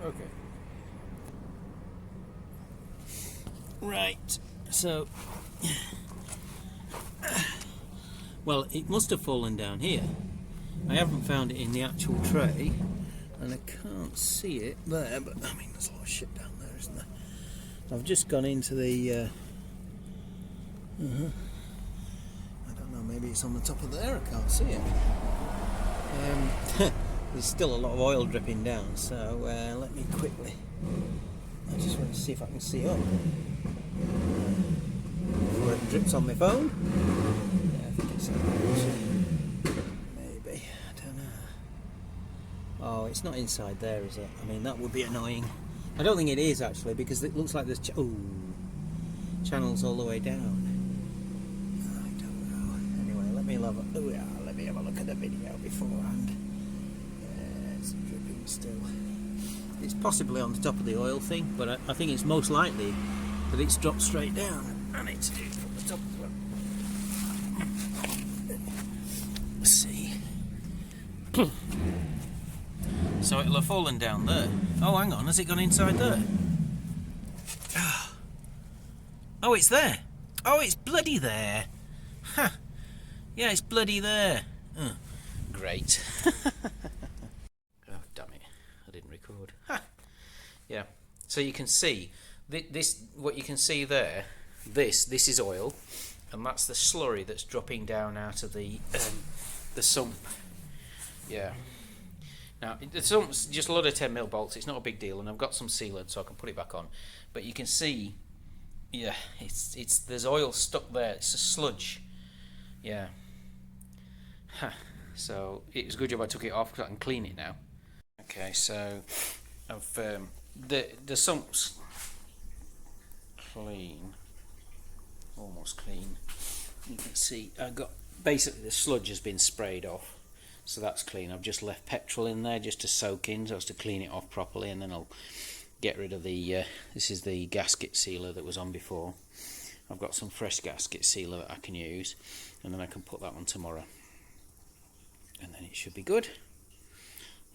Okay. Right, so well, it must have fallen down here. I haven't found it in the actual tray, and I can't see it there, but I mean there's a lot of shit down there, isn't there? I've just gone into the I don't know, maybe it's on the top of there, I can't see it. There's still a lot of oil dripping down, so let me quickly, I just want to see if I can see up before it drips on my phone. Yeah, I think it's maybe, I don't know. Oh, it's not inside there, is it? I mean, that would be annoying. I don't think it is actually, because it looks like there's channels all the way down. I don't know. Anyway, let me have a look at the video beforehand. Yeah, it's dripping still. It's possibly on the top of the oil thing, but I think it's most likely that it's dropped straight down. I need to do it from the top as well. Let's see. So it'll have fallen down there. Oh, hang on, has it gone inside there? Oh, it's there. Oh, it's bloody there. Huh. Yeah, it's bloody there. Oh, great. Oh, damn it. I didn't record. Huh. Yeah. So you can see, this. What you can see there, this is oil, and that's the slurry that's dropping down out of the sump. Yeah. Now, the sump's just a load of 10mm bolts. It's not a big deal, and I've got some sealant so I can put it back on. But you can see, yeah, it's there's oil stuck there. It's a sludge. Yeah. Huh. So it was a good job I took it off because I can clean it now. Okay, so I've the sump's clean, almost clean. You can see I got basically the sludge has been sprayed off. So that's clean. I've just left petrol in there just to soak in, so as to clean it off properly, and then I'll get rid of the this is the gasket sealer that was on before. I've got some fresh gasket sealer that I can use, and then I can put that on tomorrow, and then it should be good.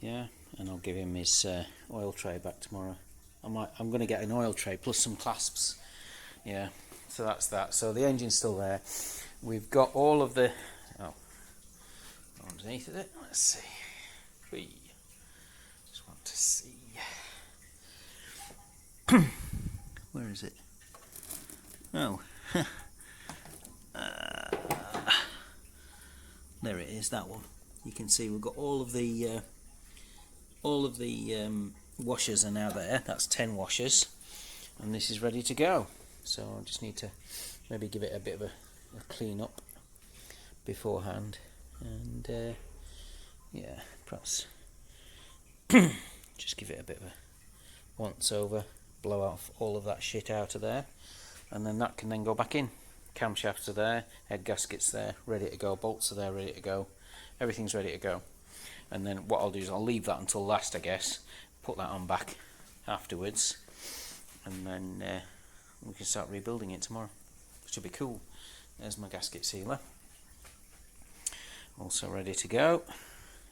Yeah, and I'll give him his oil tray back tomorrow. I'm going to get an oil tray plus some clasps. Yeah, so that's that. So the engine's still there. We've got all of the underneath of it. Let's see. Just want to see. Where is it? Oh, there it is. That one. You can see we've got all of the washers are now there. That's 10 washers, and this is ready to go. So I just need to maybe give it a bit of a clean up beforehand. And yeah, perhaps just give it a bit of a once over, blow off all of that shit out of there, and then that can then go back in. Camshafts are there, head gaskets there, ready to go, bolts are there, ready to go, everything's ready to go. And then what I'll do is I'll leave that until last, I guess, put that on back afterwards, and then we can start rebuilding it tomorrow, which will be cool. There's my gasket sealer. Also ready to go.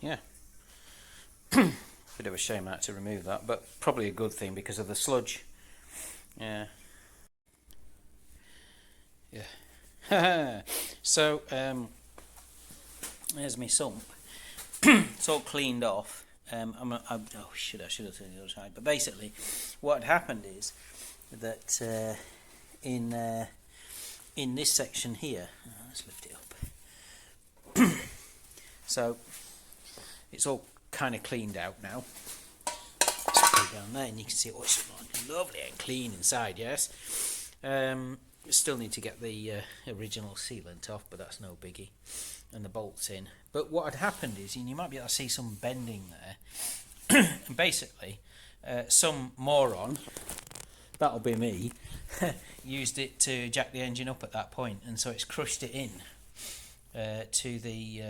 Yeah. Bit of a shame I had to remove that, but probably a good thing because of the sludge. Yeah. Yeah. So there's my sump. It's all cleaned off. I should have turned the other side. But basically, what had happened is that in this section here, let's lift it up. So it's all kind of cleaned out now. Let's put it down there, and you can see it's lovely and clean inside. Yes. Still need to get the original sealant off, but that's no biggie, and the bolts in. But what had happened is, and you might be able to see some bending there. And basically, some moron, that'll be me, used it to jack the engine up at that point, and so it's crushed it in to the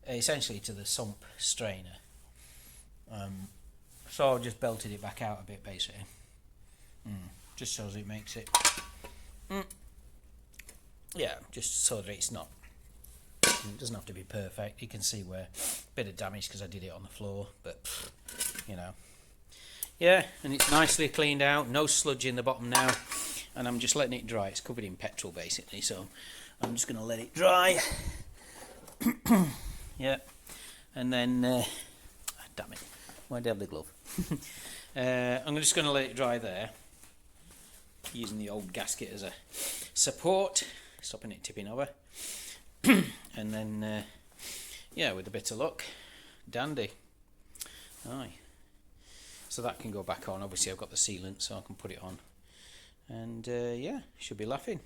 essentially to the sump strainer. So I just belted it back out a bit, basically. Just so that it makes it yeah, just so that it's not, it doesn't have to be perfect. You can see where a bit of damage because I did it on the floor, but you know, Yeah, and it's nicely cleaned out, no sludge in the bottom now, and I'm just letting it dry. It's covered in petrol basically, so I'm just going to let it dry. Yeah, and then damn it, why'd I have the glove? I'm just going to let it dry there, using the old gasket as a support, stopping it tipping over. And then yeah, with a bit of luck, dandy. Aye. So that can go back on. Obviously I've got the sealant, so I can put it on, and yeah, should be laughing.